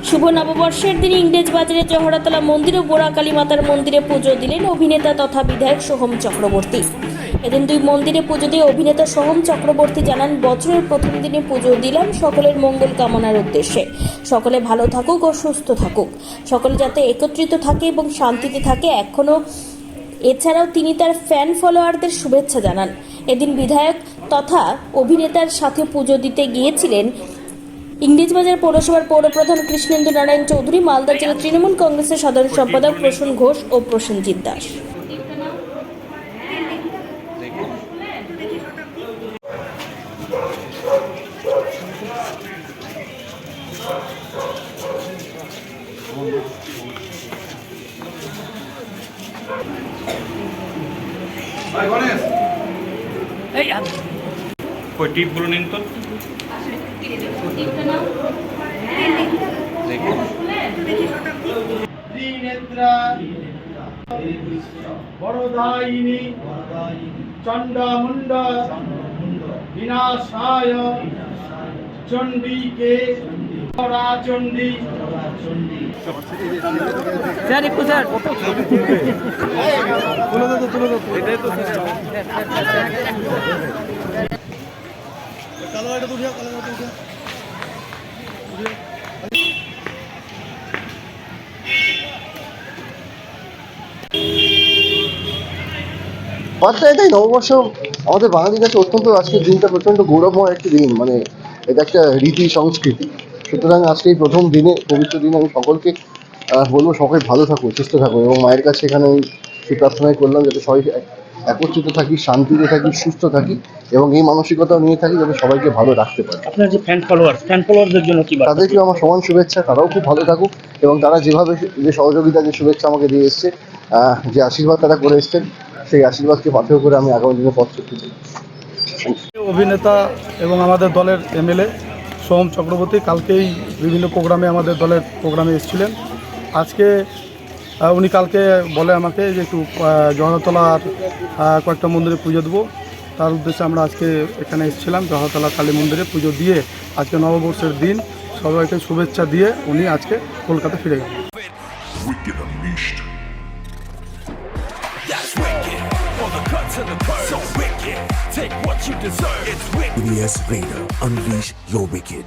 শুভ নববর্ষের দিনে ইংরেজ বাজারের জহরাতলা মন্দির ও বোরা কালী মাতার মন্দিরে পুজো দিলেন অভিনেতা তথা বিধায়ক সোহম চক্রবর্তী। এদিন দুই মন্দিরে পুজো দিয়ে অভিনেতা সোহম চক্রবর্তী জানান, বছরের প্রথম দিনে পুজো দিলাম সকলের মঙ্গল কামনার উদ্দেশ্যে। সকলে ভালো থাকুক ও সুস্থ থাকুক, সকলে যাতে একত্রিত থাকে এবং শান্তিতে থাকে। এছাড়াও তিনি তার ফ্যান ফলোয়ারদের শুভেচ্ছা জানান। এদিন বিধায়ক তথা অভিনেতার সাথে পুজো দিতে গিয়েছিলেন ইংরেজবাজার পৌরসভার পৌরপ্রধান কৃষ্ণেন্দু নারায়ণ চৌধুরী, মালদা জেলা তৃণমূল কংগ্রেসের সাধারণ সম্পাদক প্রসূন ঘোষ ও প্রসেনজিৎ দাস। कोई टिप बोलो नहीं तो त्रिनेत्रा वरदायिनी चंडामुंडा विनाशाय चंडी के चंडी স্যার একটু স্যার এটাই নববর্ষ আমাদের বাঙালির কাছে অত্যন্ত আজকের দিনটা প্রচণ্ড গৌরবময় একটি দিন, মানে এটা একটা রীতি সংস্কৃতি। সুতরাং আজকে এই প্রথম দিনে, পবিত্র দিনে আমি সকলকে বলবো সবাই ভালো থাকুন, সুস্থ থাকুন, এবং মায়ের কাছে এখানে আমি সেই প্রার্থনাই করলাম যাতে সবাই একত্রিত থাকি, শান্তিতে থাকি, সুস্থ থাকি এবং এই মানসিকতাও নিয়ে থাকি যাতে সবাইকে ভালো রাখতে পারি। আপনার যে ফ্যান ফলোয়ারদের জন্য কি বার্তা? তাদেরকেও আমার সমান শুভেচ্ছা, তারাও খুব ভালো থাকুক এবং তারা যেভাবে যে সহযোগিতা, যে শুভেচ্ছা আমাকে দিয়ে এসছে, যে আশীর্বাদ তারা করে এসছেন, সেই আশীর্বাদকে পাথেয় করে আমি আগামী দিনে পথ চলতে চাই। অভিনেতা এবং আমাদের দলের এমএলএ সোহম চক্রবর্তী কালকেই বিভিন্ন প্রোগ্রামে আমাদের দলের প্রোগ্রামে এসেছিলেন। আজকে উনি কালকে বলে আমাকে যে একটু জহরতলার কয়েকটা মন্দিরে পুজো দেবো, তার উদ্দেশ্যে আমরা আজকে এখানে এসেছিলাম। জহরতলা কালী মন্দিরে পুজো দিয়ে আজকে নববর্ষের দিন সবাইকে শুভেচ্ছা দিয়ে উনি আজকে কলকাতা ফিরে গেলেন। CBS Radio, unleash your wicked.